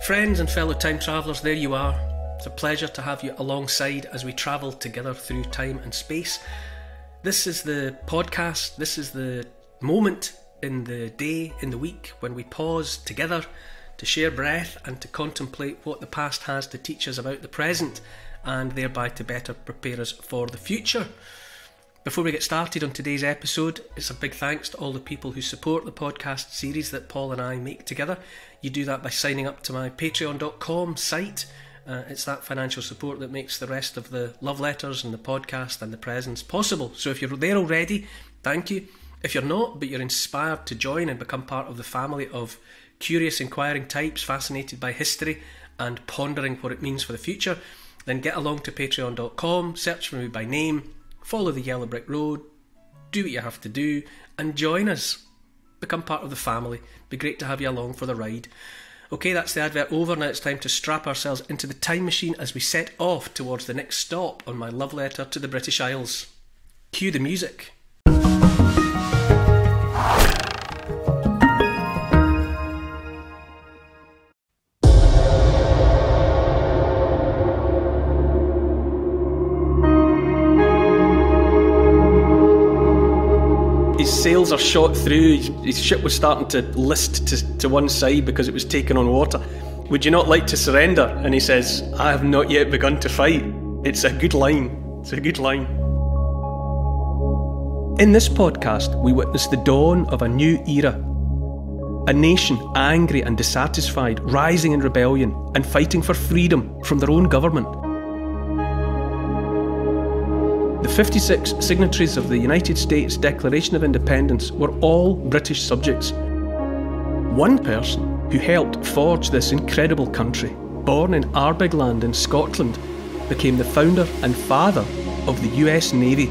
Friends and fellow time travellers, there you are. It's a pleasure to have you alongside as we travel together through time and space. This is the podcast, this is the moment in the day, in the week, when we pause together to share breath and to contemplate what the past has to teach us about the present, and thereby to better prepare us for the future. Before we get started on today's episode, it's a big thanks to all the people who support the podcast series that Paul and I make together. You do that by signing up to my patreon.com site. It's that financial support that makes the rest of the love letters and the podcast and the presents possible. So if you're there already, thank you. If you're not, but you're inspired to join and become part of the family of curious, inquiring types fascinated by history and pondering what it means for the future, then get along to patreon.com, search for me by name, follow the yellow brick road, do what you have to do, and join us. Become part of the family. Be great to have you along for the ride. Okay, that's the advert over. Now it's time to strap ourselves into the time machine as we set off towards the next stop on my love letter to the British Isles. Cue the music. His sails are shot through, his ship was starting to list to one side because it was taking on water. Would you not like to surrender? And he says, I have not yet begun to fight. It's a good line. It's a good line. In this podcast, we witness the dawn of a new era. A nation angry and dissatisfied, rising in rebellion and fighting for freedom from their own government. The 56 signatories of the United States Declaration of Independence were all British subjects. One person who helped forge this incredible country, born in Arbigland in Scotland, became the founder and father of the US Navy.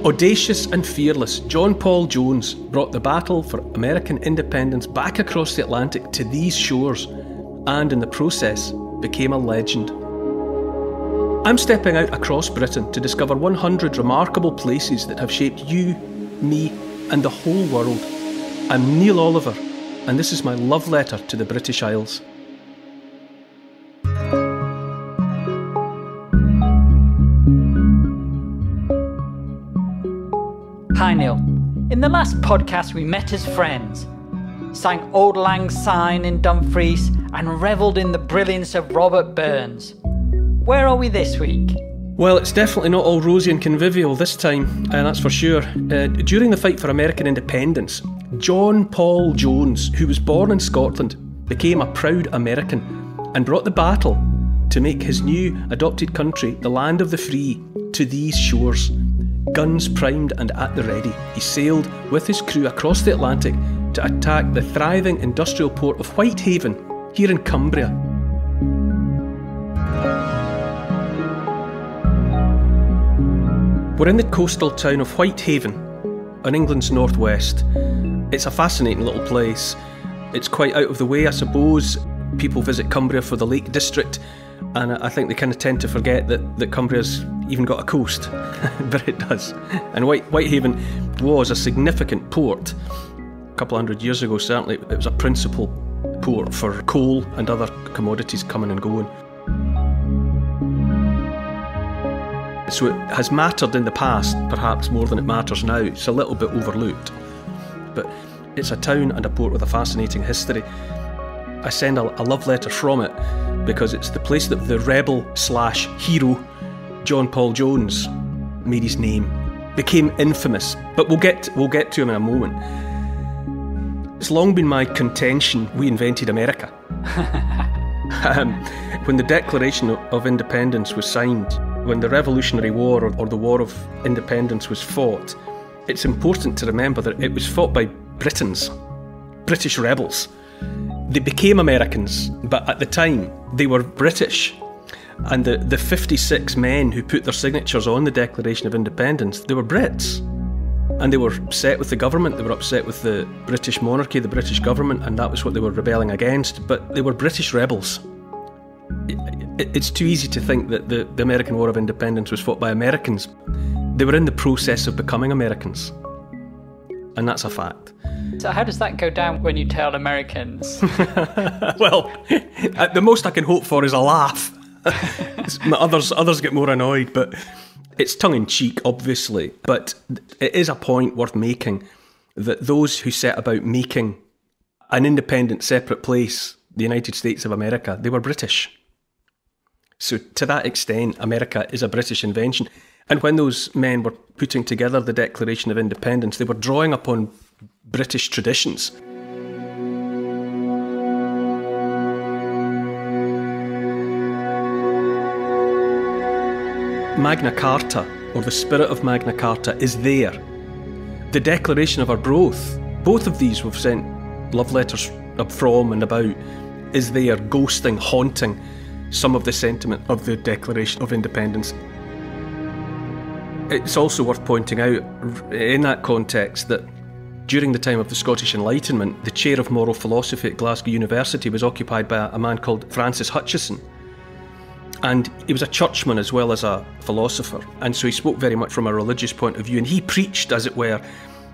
Audacious and fearless, John Paul Jones brought the battle for American independence back across the Atlantic to these shores, and in the process became a legend. I'm stepping out across Britain to discover 100 remarkable places that have shaped you, me, and the whole world. I'm Neil Oliver, and this is my love letter to the British Isles. Hi Neil. In the last podcast we met as friends, sang Auld Lang Syne in Dumfries and revelled in the brilliance of Robert Burns. Where are we this week? Well, it's definitely not all rosy and convivial this time, and that's for sure. During the fight for American independence, John Paul Jones, who was born in Scotland, became a proud American and brought the battle to make his new adopted country, the land of the free, to these shores. Guns primed and at the ready, he sailed with his crew across the Atlantic to attack the thriving industrial port of Whitehaven, here in Cumbria. We're in the coastal town of Whitehaven, on England's northwest. It's a fascinating little place. It's quite out of the way, I suppose. People visit Cumbria for the Lake District, and I think they kind of tend to forget that Cumbria's even got a coast, but it does. And Whitehaven was a significant port. A couple hundred years ago, certainly, it was a principal port for coal and other commodities coming and going. So it has mattered in the past, perhaps more than it matters now. It's a little bit overlooked. But it's a town and a port with a fascinating history. I send a love letter from it because it's the place that the rebel/hero John Paul Jones made his name, became infamous. But we'll get to him in a moment. It's long been my contention we invented America. When the Declaration of Independence was signed, when the Revolutionary War or the War of Independence was fought, it's important to remember that it was fought by Britons, British rebels. They became Americans, but at the time they were British. And the 56 men who put their signatures on the Declaration of Independence, they were Brits. And they were upset with the government, they were upset with the British monarchy, the British government, and that was what they were rebelling against. But they were British rebels. It's too easy to think that the American War of Independence was fought by Americans. They were in the process of becoming Americans. And that's a fact. So how does that go down when you tell Americans? Well, the most I can hope for is a laugh. Others get more annoyed, but it's tongue-in-cheek, obviously. But it is a point worth making that those who set about making an independent, separate place, the United States of America, they were British. So to that extent, America is a British invention. And when those men were putting together the Declaration of Independence, they were drawing upon British traditions. Magna Carta, or the spirit of Magna Carta, is there. The Declaration of Arbroath, both of these we've sent love letters from and about, is there, ghosting, haunting some of the sentiment of the Declaration of Independence. It's also worth pointing out in that context that during the time of the Scottish Enlightenment, the chair of moral philosophy at Glasgow University was occupied by a man called Francis Hutcheson. And he was a churchman as well as a philosopher, and so he spoke very much from a religious point of view, and he preached, as it were,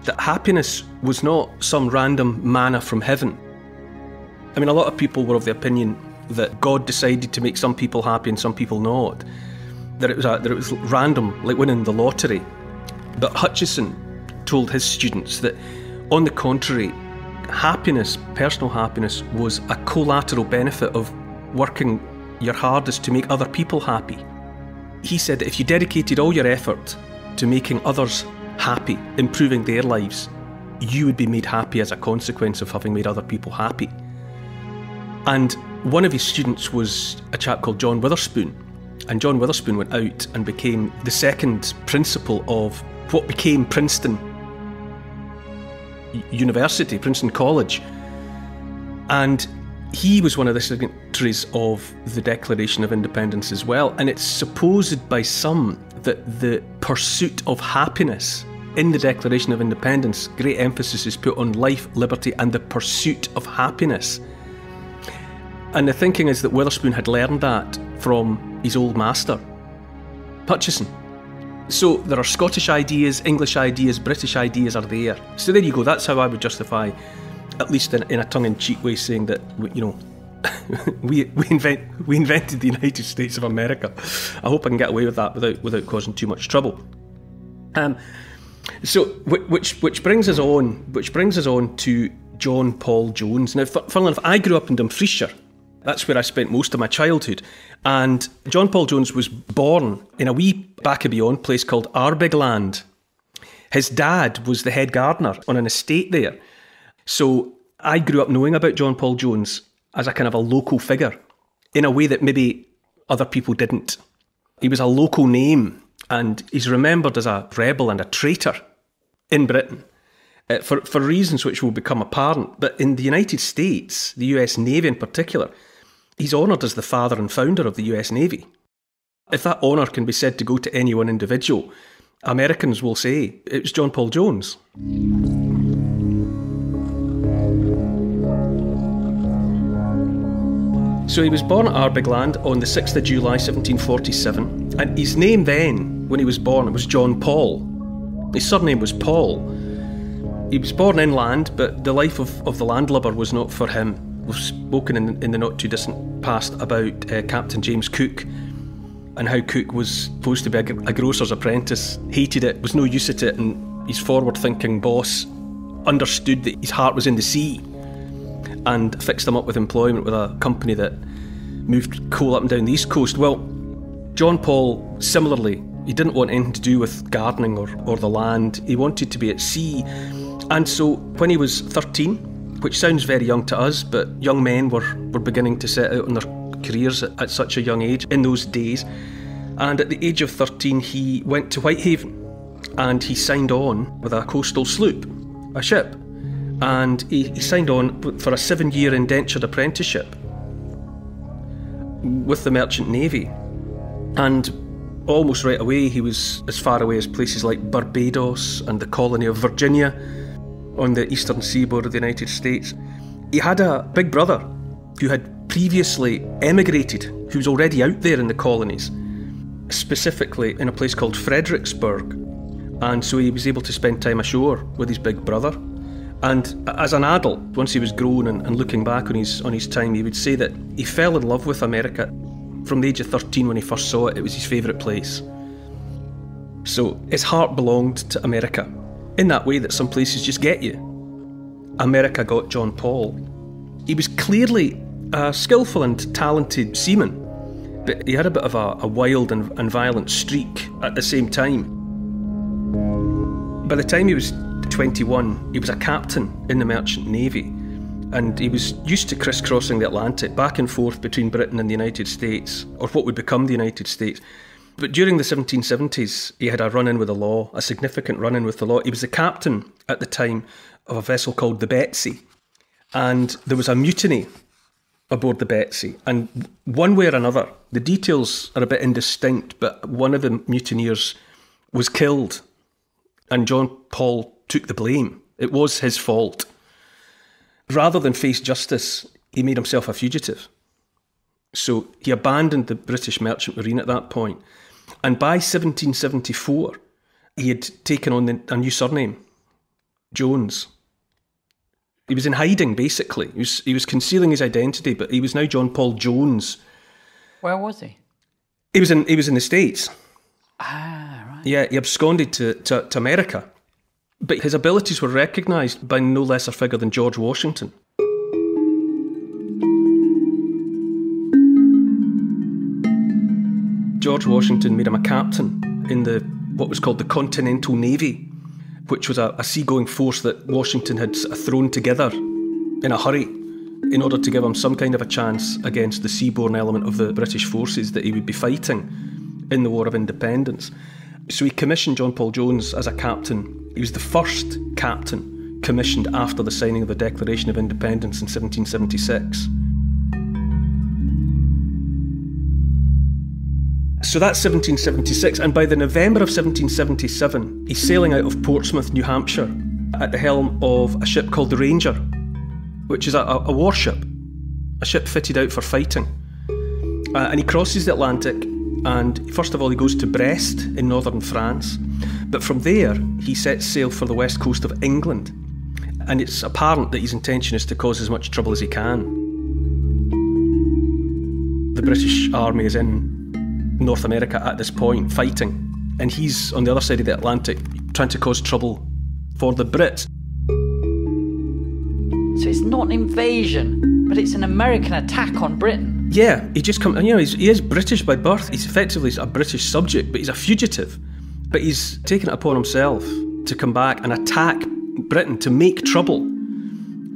that happiness was not some random manna from heaven. I mean, a lot of people were of the opinion that God decided to make some people happy and some people not, that it was random, like winning the lottery. But Hutcheson told his students that, on the contrary, happiness, personal happiness, was a collateral benefit of working your hardest to make other people happy. He said that if you dedicated all your effort to making others happy, improving their lives, you would be made happy as a consequence of having made other people happy. And one of his students was a chap called John Witherspoon, and John Witherspoon went out and became the second principal of what became Princeton University, Princeton College. And he was one of the signatories of the Declaration of Independence as well, and it's supposed by some that the pursuit of happiness in the Declaration of Independence, great emphasis is put on life, liberty, and the pursuit of happiness. And the thinking is that Witherspoon had learned that from his old master, Hutcheson. So there are Scottish ideas, English ideas, British ideas are there. So there you go, that's how I would justify, at least in a tongue-in-cheek way, saying that, you know, we invented the United States of America. I hope I can get away with that without causing too much trouble. So which brings us on to John Paul Jones. Now, funnily enough, I grew up in Dumfriesshire. That's where I spent most of my childhood. And John Paul Jones was born in a wee back and beyond place called Arbigland. His dad was the head gardener on an estate there. So I grew up knowing about John Paul Jones as a kind of a local figure in a way that maybe other people didn't. He was a local name, and he's remembered as a rebel and a traitor in Britain for reasons which will become apparent. But in the United States, the US Navy in particular, he's honoured as the father and founder of the US Navy. If that honour can be said to go to any one individual, Americans will say it was John Paul Jones. So he was born at Arbigland on the 6th of July 1747, and his name then, when he was born, it was John Paul. His surname was Paul. He was born inland, but the life of the landlubber was not for him. We've spoken in the not-too-distant past about Captain James Cook and how Cook was supposed to be a grocer's apprentice, hated it, was no use at it, and his forward-thinking boss understood that his heart was in the sea and fixed him up with employment with a company that moved coal up and down the east coast. Well, John Paul, similarly, he didn't want anything to do with gardening or the land. He wanted to be at sea. And so when he was 13, which sounds very young to us, but young men were beginning to set out on their careers at such a young age in those days. And at the age of 13, he went to Whitehaven and he signed on with a coastal sloop, a ship. And he signed on for a 7-year indentured apprenticeship with the Merchant Navy. And almost right away, he was as far away as places like Barbados and the colony of Virginia on the eastern seaboard of the United States. He had a big brother who had previously emigrated, who was already out there in the colonies, specifically in a place called Fredericksburg. And so he was able to spend time ashore with his big brother. And as an adult, once he was grown and looking back on his time, he would say that he fell in love with America. From the age of 13 when he first saw it, it was his favourite place. So his heart belonged to America, in that way that some places just get you. America got John Paul. He was clearly a skillful and talented seaman, but he had a bit of a wild and violent streak at the same time. By the time he was 21, he was a captain in the Merchant Navy, and he was used to crisscrossing the Atlantic back and forth between Britain and the United States, or what would become the United States. But during the 1770s, he had a run-in with the law, a significant run-in with the law. He was the captain at the time of a vessel called the Betsy, and there was a mutiny aboard the Betsy, and one way or another, the details are a bit indistinct, but one of the mutineers was killed, and John Paul took the blame. It was his fault. Rather than face justice, he made himself a fugitive. So he abandoned the British Merchant Marine at that point, and by 1774, he had taken on a new surname, Jones. He was in hiding, basically. He was concealing his identity, but he was now John Paul Jones. Where was he? He was in the States. Ah, right. Yeah, he absconded to America. But his abilities were recognised by no less a figure than George Washington. George Washington made him a captain in what was called the Continental Navy, which was a seagoing force that Washington had thrown together in a hurry in order to give him some kind of a chance against the seaborne element of the British forces that he would be fighting in the War of Independence. So he commissioned John Paul Jones as a captain. He was the first captain commissioned after the signing of the Declaration of Independence in 1776. So that's 1776, and by the November of 1777, he's sailing out of Portsmouth, New Hampshire, at the helm of a ship called the Ranger, which is a warship, a ship fitted out for fighting. And he crosses the Atlantic, and first of all he goes to Brest in northern France, but from there he sets sail for the west coast of England, and it's apparent that his intention is to cause as much trouble as he can. The British army is in North America at this point, fighting, and he's on the other side of the Atlantic trying to cause trouble for the Brits. So it's not an invasion, but it's an American attack on Britain. Yeah, he is British by birth. He's effectively a British subject, but he's a fugitive. But he's taken it upon himself to come back and attack Britain, to make trouble.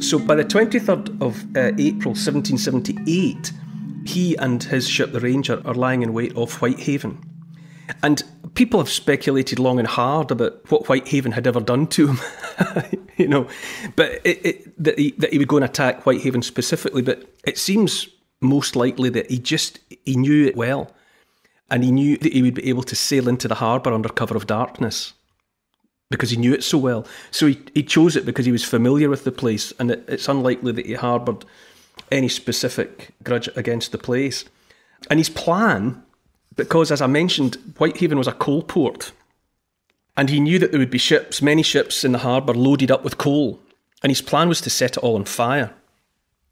So by the 23rd of April 1778, he and his ship, the Ranger, are lying in wait off Whitehaven. And people have speculated long and hard about what Whitehaven had ever done to him, but that he would go and attack Whitehaven specifically. But it seems most likely that he knew it well, and he knew that he would be able to sail into the harbour under cover of darkness because he knew it so well. So he chose it because he was familiar with the place, and it's unlikely that he harboured any specific grudge against the place. And his plan, because as I mentioned, Whitehaven was a coal port, and he knew that there would be many ships in the harbour loaded up with coal, and his plan was to set it all on fire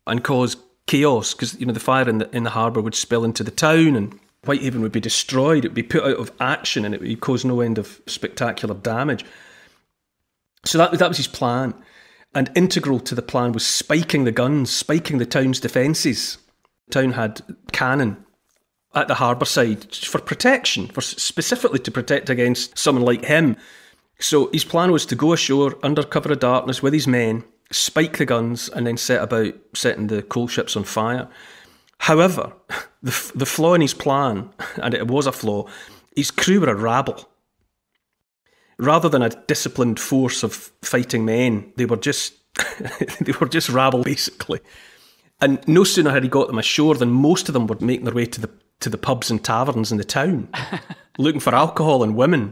and cause chaos, because the fire in the harbour would spill into the town and Whitehaven would be destroyed, it would be put out of action, and it would cause no end of spectacular damage. So that was his plan. And integral to the plan was spiking the town's defences. The town had cannon at the harbour side for protection, specifically to protect against someone like him. So his plan was to go ashore under cover of darkness with his men, spike the guns, and then set about setting the coal ships on fire. However, the flaw in his plan, and it was a flaw, his crew were a rabble. Rather than a disciplined force of fighting men, they were just rabble, basically. And no sooner had he got them ashore than most of them were making their way to the pubs and taverns in the town, looking for alcohol and women.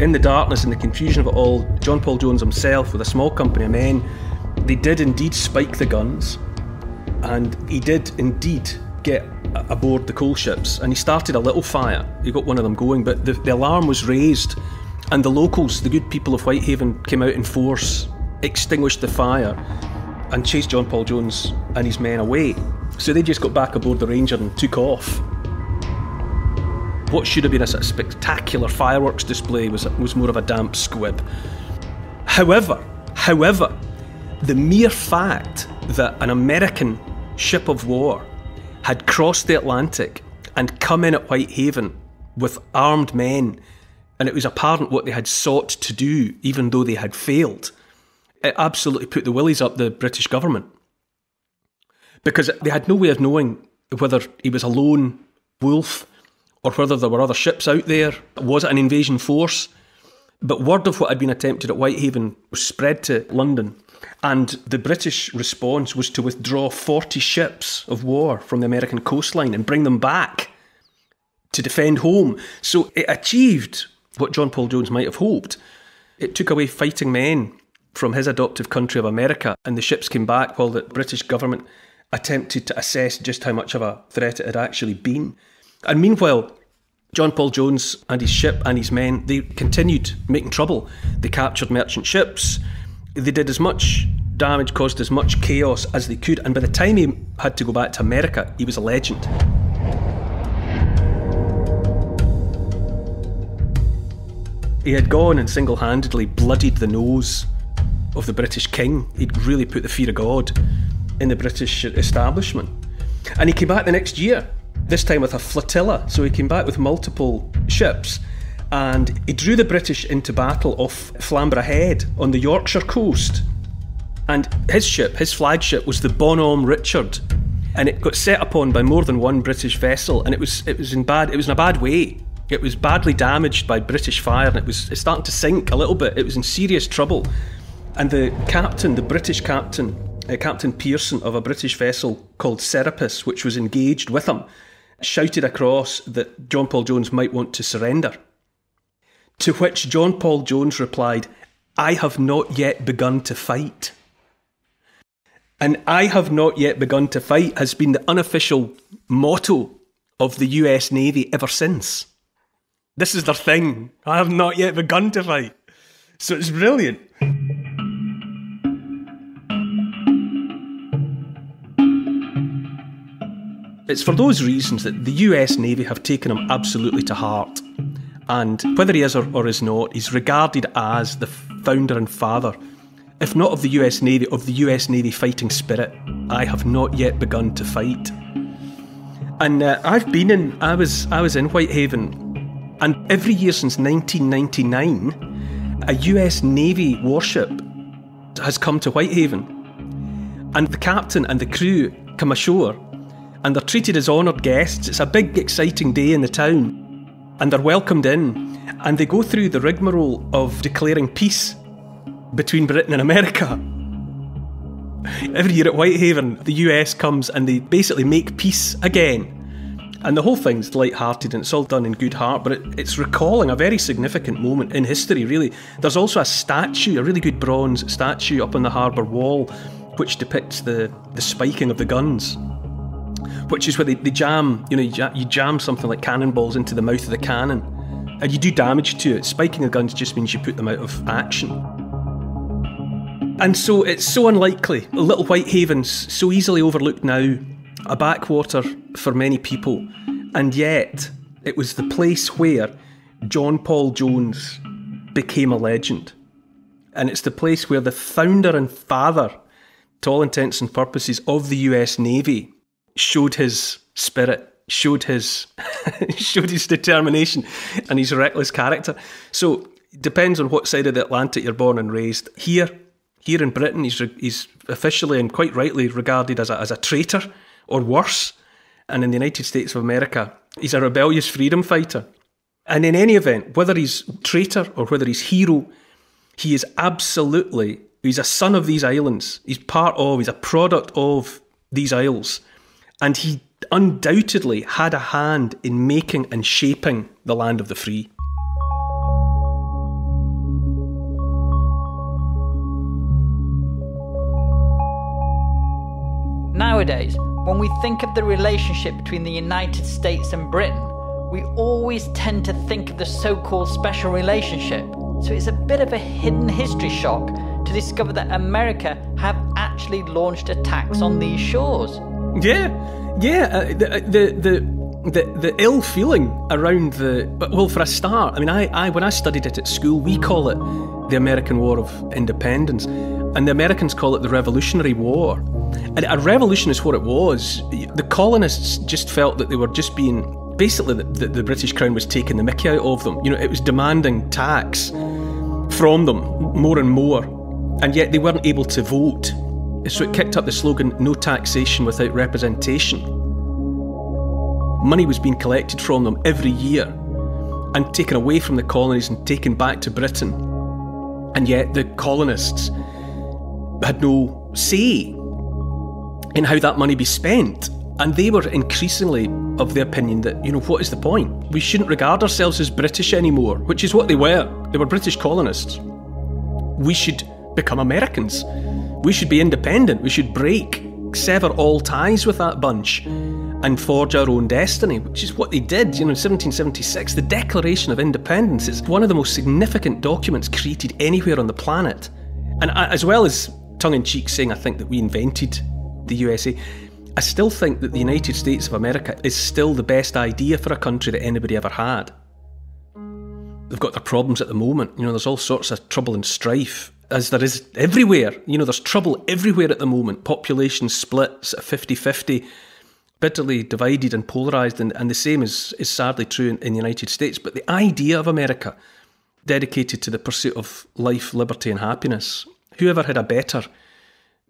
In the darkness and the confusion of it all, John Paul Jones himself, with a small company of men, they did indeed spike the guns, and he did indeed get aboard the coal ships, and he started a little fire. He got one of them going, but the alarm was raised And the locals, the good people of Whitehaven, came out in force, extinguished the fire, and chased John Paul Jones and his men away. So they just got back aboard the Ranger and took off. What should have been a sort of spectacular fireworks display was more of a damp squib. However, the mere fact that an American ship of war had crossed the Atlantic and come in at Whitehaven with armed men, and it was apparent what they had sought to do, even though they had failed, it absolutely put the willies up the British government. Because they had no way of knowing whether he was a lone wolf or whether there were other ships out there. Was it an invasion force? But word of what had been attempted at Whitehaven was spread to London, and the British response was to withdraw 40 ships of war from the American coastline and bring them back to defend home. So it achieved what John Paul Jones might have hoped. It took away fighting men from his adoptive country of America, and the ships came back while the British government attempted to assess just how much of a threat it had actually been. And meanwhile, John Paul Jones and his ship and his men, they continued making trouble. They captured merchant ships. They did as much damage, caused as much chaos as they could. And by the time he had to go back to America, he was a legend. He had gone and single-handedly bloodied the nose of the British king. He'd really put the fear of God in the British establishment. And he came back the next year, this time with a flotilla. So he came back with multiple ships, and he drew the British into battle off Flamborough Head on the Yorkshire coast. And his ship, his flagship, was the Bonhomme Richard, and it got set upon by more than one British vessel, and it was in a bad way. It was badly damaged by British fire, and it was starting to sink a little bit. It was in serious trouble. And the captain, the British captain, Captain Pearson of a British vessel called Serapis, which was engaged with him, shouted across that John Paul Jones might want to surrender. To which John Paul Jones replied, "I have not yet begun to fight." And "I have not yet begun to fight" has been the unofficial motto of the US Navy ever since. This is their thing. I have not yet begun to fight. So it's brilliant. It's for those reasons that the US Navy have taken him absolutely to heart. And whether he is or is not, he's regarded as the founder and father, if not of the US Navy, of the US Navy fighting spirit. I have not yet begun to fight. And I was in Whitehaven, and every year since 1999, a US Navy warship has come to Whitehaven. And the captain and the crew come ashore, and they're treated as honoured guests. It's a big, exciting day in the town, and they're welcomed in, and they go through the rigmarole of declaring peace between Britain and America. Every year at Whitehaven, the US comes and they basically make peace again. And the whole thing's light-hearted, and it's all done in good heart, but it's recalling a very significant moment in history, really. There's also a statue, a really good bronze statue up on the harbour wall, which depicts the spiking of the guns, which is where they jam, you jam something like cannonballs into the mouth of the cannon, and you do damage to it. Spiking the guns just means you put them out of action. And so it's so unlikely. Little Whitehaven's so easily overlooked now, a backwater for many people, and yet it was the place where John Paul Jones became a legend. And it's the place where the founder and father, to all intents and purposes, of the US Navy showed his spirit, showed his determination and his reckless character. So it depends on what side of the Atlantic you're born and raised. Here in Britain, he's officially and quite rightly regarded as a traitor, or worse. And in the United States of America, he's a rebellious freedom fighter. And in any event, whether he's traitor or whether he's hero, he is absolutely, he's a son of these islands. He's a product of these isles. And he undoubtedly had a hand in making and shaping the land of the free. Nowadays, when we think of the relationship between the United States and Britain, we always tend to think of the so-called special relationship. So it's a bit of a hidden history shock to discover that America have actually launched attacks on these shores. The ill feeling around for a start, I mean, I when I studied it at school, we call it the American War of Independence, and the Americans call it the Revolutionary War. And a revolution is what it was. The colonists just felt that they were just being, basically, the British Crown was taking the mickey out of them. You know, it was demanding tax from them more and more, and yet they weren't able to vote. So it kicked up the slogan, "No taxation without representation." Money was being collected from them every year and taken away from the colonies and taken back to Britain. And yet the colonists had no say in how that money be spent. And they were increasingly of the opinion that, you know, what is the point? We shouldn't regard ourselves as British anymore, which is what they were. They were British colonists. We should become Americans. We should be independent. We should sever all ties with that bunch and forge our own destiny, which is what they did. You know, in 1776, the Declaration of Independence is one of the most significant documents created anywhere on the planet. And as well as tongue-in-cheek saying I think that we invented the USA, I still think that the United States of America is still the best idea for a country that anybody ever had. They've got their problems at the moment. You know, there's all sorts of trouble and strife, as there is everywhere. You know, there's trouble everywhere at the moment. Population splits at 50-50, bitterly divided and polarised, and the same is sadly true in the United States. But the idea of America, dedicated to the pursuit of life, liberty and happiness, whoever had a better,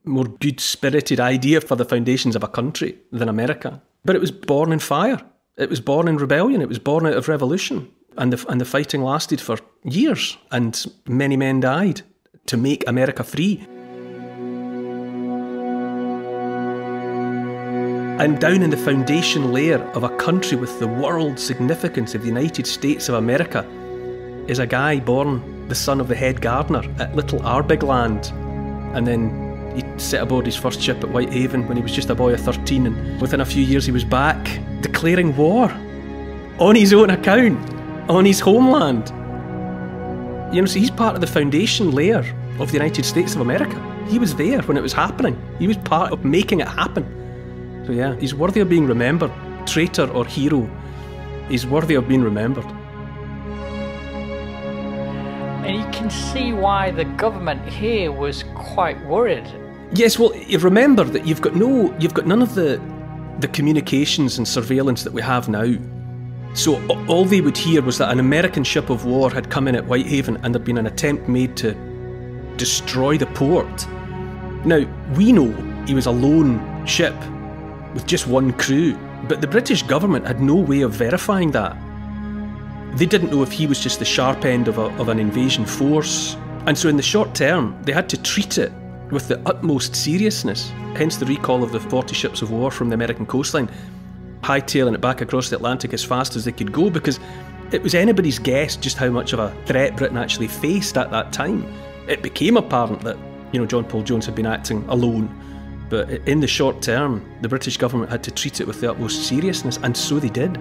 more good-spirited idea for the foundations of a country than America? But it was born in fire. It was born in rebellion. It was born out of revolution. And the fighting lasted for years, and many men died to make America free. And down in the foundation layer of a country with the world significance of the United States of America is a guy born the son of the head gardener at Little Arbigland. And then he set aboard his first ship at Whitehaven when he was just a boy of 13, and within a few years he was back declaring war on his own account, on his homeland. You know, so he's part of the foundation layer of the United States of America. He was there when it was happening. He was part of making it happen. So yeah, he's worthy of being remembered. Traitor or hero, he's worthy of being remembered. And you can see why the government here was quite worried. Yes, well, you remember that you've got none of the communications and surveillance that we have now. So all they would hear was that an American ship of war had come in at Whitehaven and there'd been an attempt made to destroy the port. Now, we know he was a lone ship with just one crew, but the British government had no way of verifying that. They didn't know if he was just the sharp end of an invasion force. And so in the short term, they had to treat it with the utmost seriousness, hence the recall of the 40 ships of war from the American coastline, hightailing it back across the Atlantic as fast as they could go, because it was anybody's guess just how much of a threat Britain actually faced at that time. It became apparent that, you know, John Paul Jones had been acting alone, but in the short term, the British government had to treat it with the utmost seriousness, and so they did.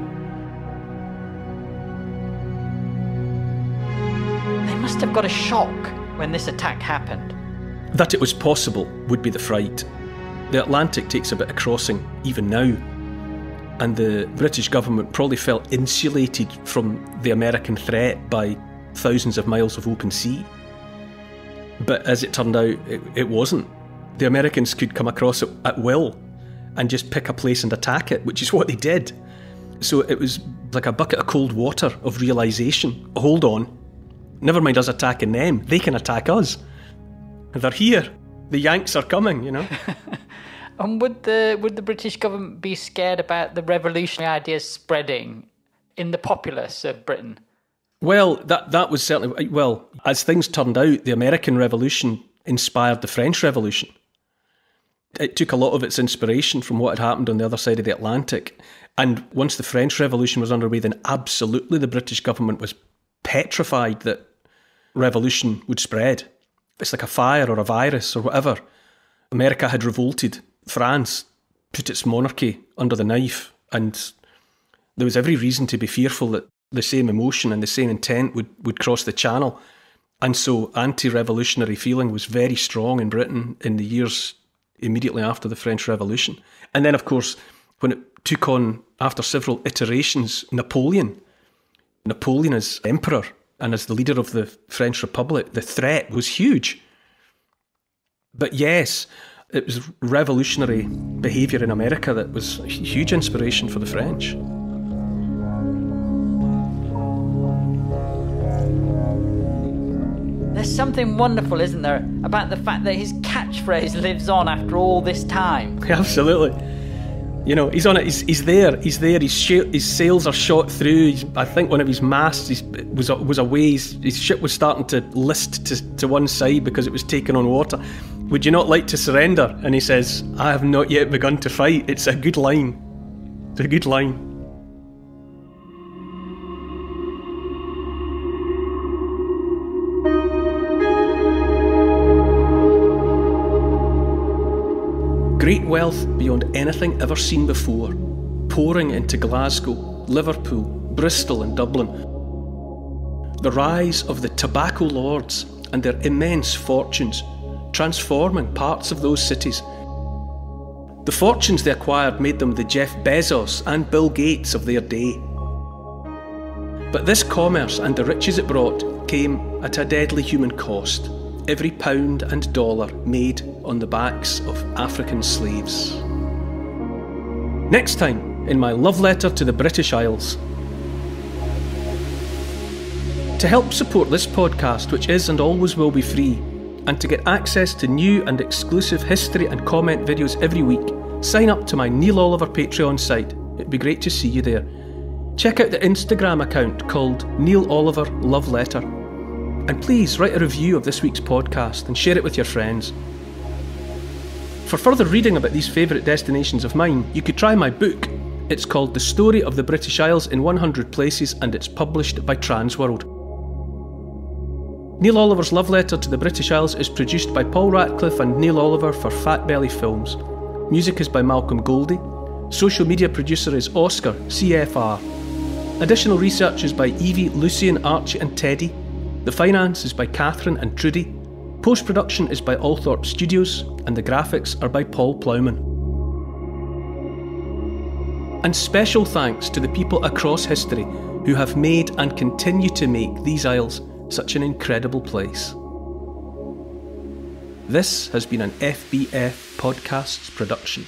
They must have got a shock when this attack happened. That it was possible would be the fright. The Atlantic takes a bit of crossing even now, and the British government probably felt insulated from the American threat by thousands of miles of open sea. But as it turned out, it wasn't. The Americans could come across it at will and just pick a place and attack it, which is what they did. So it was like a bucket of cold water of realisation. Hold on, never mind us attacking them, they can attack us. They're here. The Yanks are coming, you know. And would the British government be scared about the revolutionary ideas spreading in the populace of Britain? Well, that was certainly... Well, as things turned out, the American Revolution inspired the French Revolution. It took a lot of its inspiration from what had happened on the other side of the Atlantic. And once the French Revolution was underway, then absolutely the British government was petrified that revolution would spread. It's like a fire or a virus or whatever. America had revolted. France put its monarchy under the knife, and there was every reason to be fearful that the same emotion and the same intent would cross the channel. And so anti-revolutionary feeling was very strong in Britain in the years immediately after the French Revolution. And then, of course, when it took on, after several iterations, Napoleon as emperor and as the leader of the French Republic, the threat was huge. But yes, it was revolutionary behaviour in America that was a huge inspiration for the French. There's something wonderful, isn't there, about the fact that his catchphrase lives on after all this time. Absolutely. You know, he's on it. He's there. His sails are shot through. I think one of his masts was away. His ship was starting to list to one side because it was taking on water. Would you not like to surrender? And he says, I have not yet begun to fight. It's a good line. It's a good line. Great wealth beyond anything ever seen before, pouring into Glasgow, Liverpool, Bristol and Dublin. The rise of the tobacco lords and their immense fortunes, transforming parts of those cities. The fortunes they acquired made them the Jeff Bezos and Bill Gates of their day. But this commerce and the riches it brought came at a deadly human cost. Every pound and dollar made on the backs of African slaves. Next time, in my love letter to the British Isles. To help support this podcast, which is and always will be free, and to get access to new and exclusive history and comment videos every week, sign up to my Neil Oliver Patreon site. It'd be great to see you there. Check out the Instagram account called Neil Oliver Love Letter. And please write a review of this week's podcast and share it with your friends. For further reading about these favourite destinations of mine, you could try my book. It's called The Story of the British Isles in 100 Places and it's published by Transworld. Neil Oliver's Love Letter to the British Isles is produced by Paul Ratcliffe and Neil Oliver for Fat Belly Films. Music is by Malcolm Goldie. Social media producer is Oscar, CFR. Additional research is by Evie, Lucian, Archie and Teddy. The finance is by Catherine and Trudy. Post-production is by Althorpe Studios, and the graphics are by Paul Plowman. And special thanks to the people across history who have made and continue to make these isles such an incredible place. This has been an FBF Podcasts production.